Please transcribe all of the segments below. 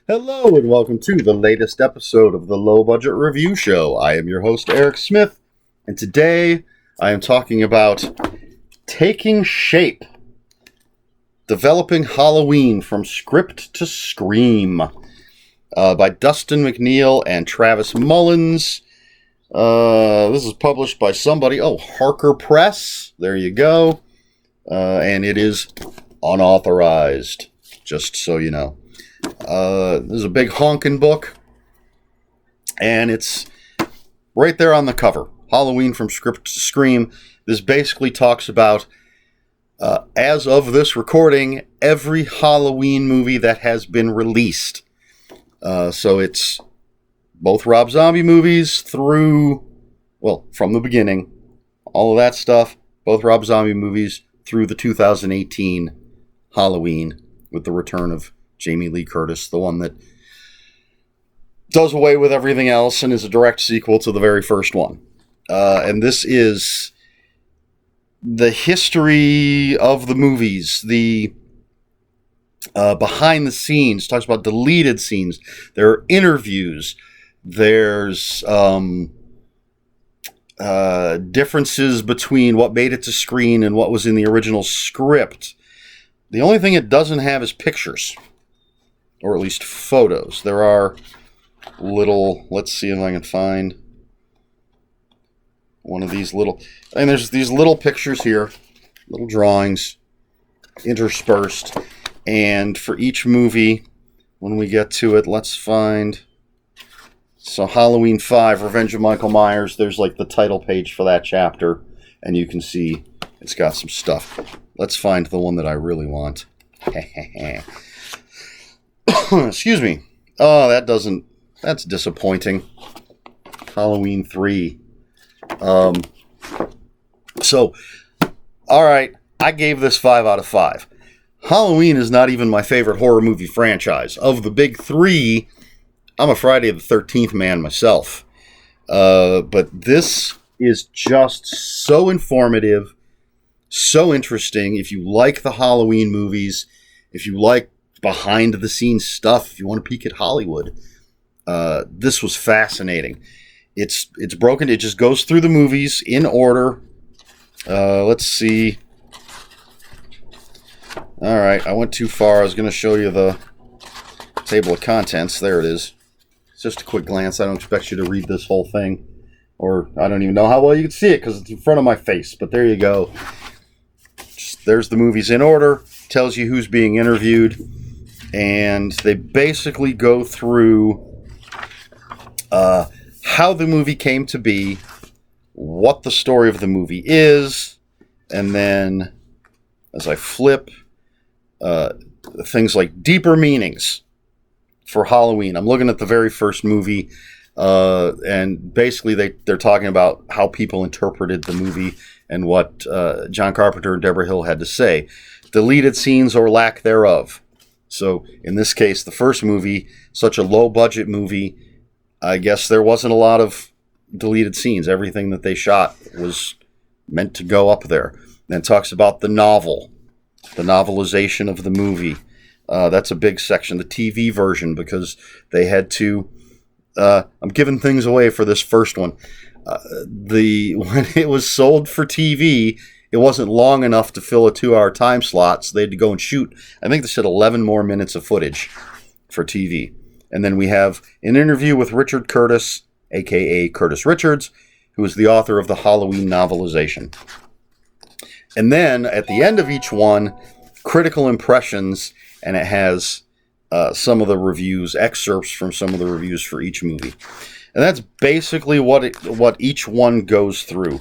Hello and welcome to the latest episode of the Low Budget Review Show. I am your host, Eric Smith, and today I am talking about Taking Shape, Developing Halloween from Script to Scream by Dustin McNeill and Travis Mullins. This is published by somebody, Harker Press, there you go, and it is unauthorized, just so you know. This is a big honkin' book, and it's right there on the cover. Halloween from Script to Scream. This basically talks about, as of this recording, every Halloween movie that has been released. So it's both Rob Zombie movies through, from the beginning, all of that stuff, both Rob Zombie movies through the 2018 Halloween with the return of Jamie Lee Curtis, the one that does away with everything else and is a direct sequel to the very first one. And this is the history of the movies, the behind the scenes, talks about deleted scenes. There are interviews. There's differences between what made it to screen and what was in the original script. The only thing it doesn't have is pictures. Or at least photos. There are let's see if I can find one of these and there's these little pictures here, little drawings interspersed. And for each movie, when we get to it, let's find, so Halloween 5, Revenge of Michael Myers, there's like the title page for that chapter, and you can see it's got some stuff. Let's find the one that I really want. Excuse me. Oh, that's disappointing. Halloween 3. So, alright, I gave this 5 out of 5. Halloween is not even my favorite horror movie franchise. Of the big three, I'm a Friday the 13th man myself. But this is just so informative, so interesting. If you like the Halloween movies, if you like behind the scenes stuff, if you want to peek at Hollywood, this was fascinating. It's broken. It just goes through the movies in order. Let's see. All right, I went too far. I was going to show you the table of contents. There it is. It's just a quick glance. I don't expect you to read this whole thing, or I don't even know how well you can see it because it's in front of my face. But there you go. There's the movies in order. Tells you who's being interviewed. And they basically go through how the movie came to be, what the story of the movie is, and then as I flip, things like deeper meanings for Halloween. I'm looking at the very first movie, and basically they're talking about how people interpreted the movie and what John Carpenter and Deborah Hill had to say. Deleted scenes or lack thereof. So, in this case, the first movie, such a low-budget movie, I guess there wasn't a lot of deleted scenes. Everything that they shot was meant to go up there. And it talks about the novel, the novelization of the movie. That's a big section, the TV version, because they had to... I'm giving things away for this first one. When it was sold for TV... It wasn't long enough to fill a 2-hour time slot, so they had to go and shoot, I think they said 11 more minutes of footage for TV. And then we have an interview with Richard Curtis, a.k.a. Curtis Richards, who is the author of the Halloween novelization. And then, at the end of each one, critical impressions, and it has some of the reviews, excerpts from some of the reviews for each movie. And that's basically what each one goes through.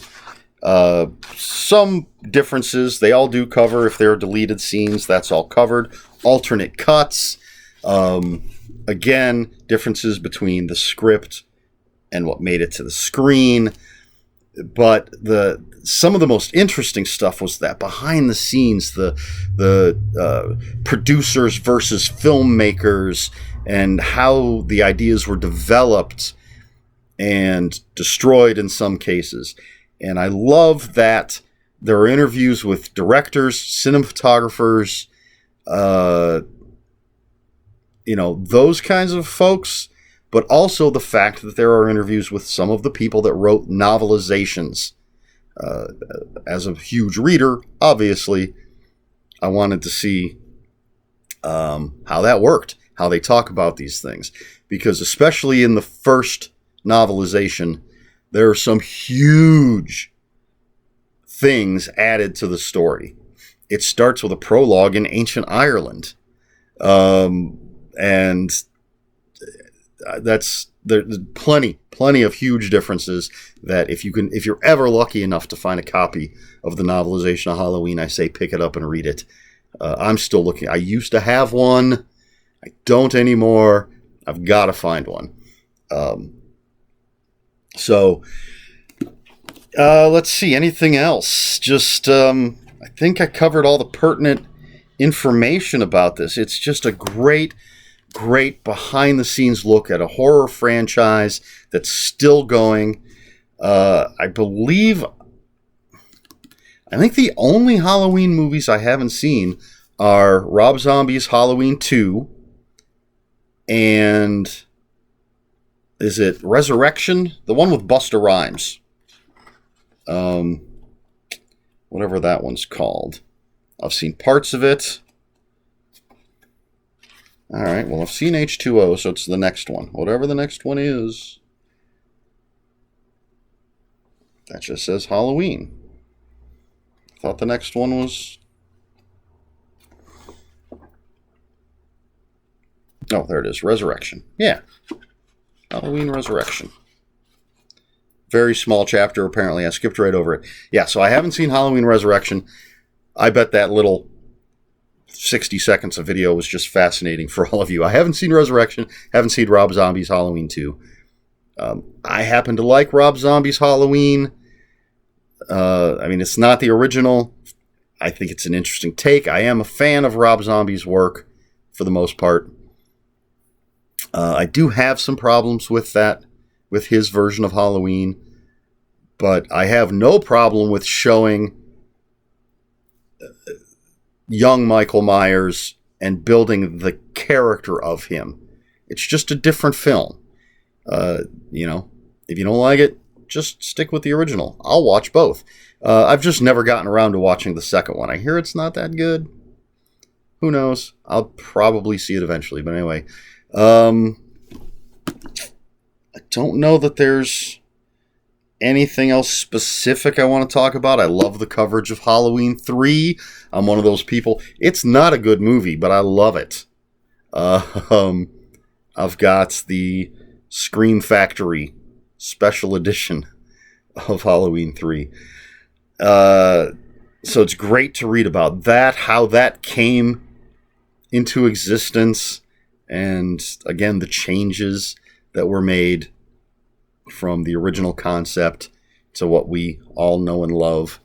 Some differences, they all do cover. If there are deleted scenes, that's all covered. Alternate cuts. Again, differences between the script and what made it to the screen. But some of the most interesting stuff was that behind the scenes, the producers versus filmmakers, and how the ideas were developed and destroyed in some cases. And I love that there are interviews with directors, cinematographers, those kinds of folks, but also the fact that there are interviews with some of the people that wrote novelizations. As a huge reader, obviously, I wanted to see how that worked, how they talk about these things. Because especially in the first novelization, there are some huge things added to the story. It starts with a prologue in ancient Ireland. And there's plenty of huge differences that if you're ever lucky enough to find a copy of the novelization of Halloween, I say pick it up and read it. I'm still looking. I used to have one. I don't anymore. I've got to find one. Let's see. Anything else? Just, I think I covered all the pertinent information about this. It's just a great behind-the-scenes look at a horror franchise that's still going. I think the only Halloween movies I haven't seen are Rob Zombie's Halloween 2 and is it Resurrection? The one with Busta Rhymes. Whatever that one's called. I've seen parts of it. All right, well, I've seen H2O, so it's the next one. Whatever the next one is. That just says Halloween. I thought the next one was... Oh, there it is. Resurrection. Yeah. Halloween Resurrection. Very small chapter, apparently. I skipped right over it. Yeah, so I haven't seen Halloween Resurrection. I bet that little 60 seconds of video was just fascinating for all of you. I haven't seen Resurrection. Haven't seen Rob Zombie's Halloween 2. I happen to like Rob Zombie's Halloween. It's not the original. I think it's an interesting take. I am a fan of Rob Zombie's work for the most part. I do have some problems with his version of Halloween, but I have no problem with showing young Michael Myers and building the character of him. It's just a different film. If you don't like it, just stick with the original. I'll watch both. I've just never gotten around to watching the second one. I hear it's not that good. Who knows? I'll probably see it eventually. But anyway, I don't know that there's anything else specific I want to talk about. I love the coverage of Halloween 3. I'm one of those people. It's not a good movie, but I love it. I've got the Scream Factory special edition of Halloween 3. So it's great to read about that, how that came into existence, and again, the changes that were made from the original concept to what we all know and love.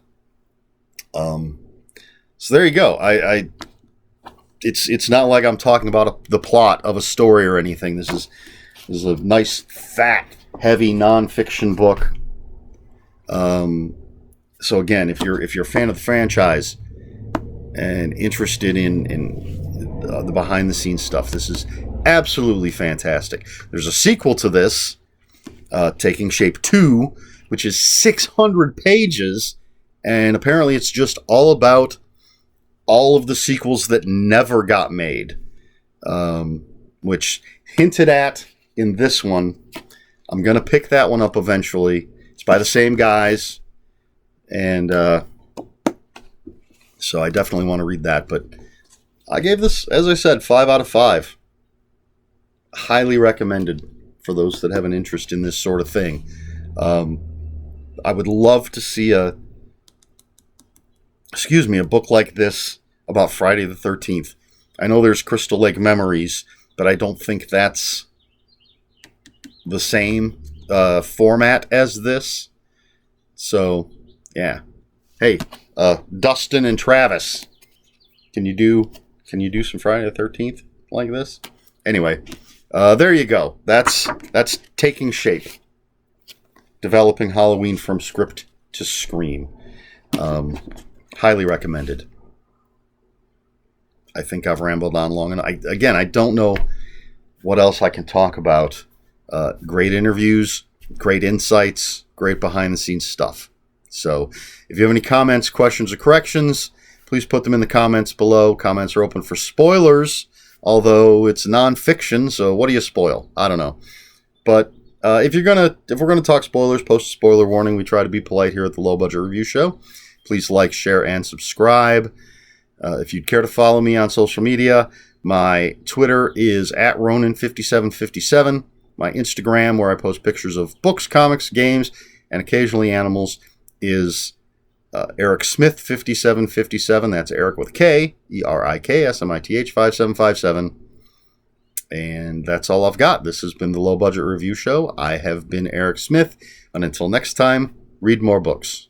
So there you go. It's not like I'm talking about the plot of a story or anything. This is a nice, fat, heavy nonfiction book. So again, if you're a fan of the franchise and interested in the behind the scenes stuff, this is absolutely fantastic. There's a sequel to this, Taking Shape 2, which is 600 pages, and apparently it's just all about all of the sequels that never got made, which hinted at in this one. I'm going to pick that one up eventually. It's by the same guys, and so I definitely want to read that. But I gave this, as I said, 5 out of 5. Highly recommended for those that have an interest in this sort of thing. I would love to see a book like this about Friday the 13th. I know there's Crystal Lake Memories, but I don't think that's the same format as this. So, yeah. Hey, Dustin and Travis, can you do some Friday the 13th like this? Anyway, there you go. That's Taking Shape. Developing Halloween from script to screen. Highly recommended. I think I've rambled on long enough. I don't know what else I can talk about. Great interviews, great insights, great behind-the-scenes stuff. So if you have any comments, questions, or corrections, please put them in the comments below. Comments are open for spoilers, although it's non-fiction, so what do you spoil? I don't know. But if we're gonna talk spoilers, post a spoiler warning. We try to be polite here at the Low Budget Review Show. Please like, share, and subscribe. If you'd care to follow me on social media, my Twitter is @Ronin5757. My Instagram, where I post pictures of books, comics, games, and occasionally animals, is Eric Smith 5757. That's Eric with K, ERIKSMITH 5757. And that's all I've got. This has been the Low Budget Review Show. I have been Eric Smith. And until next time, read more books.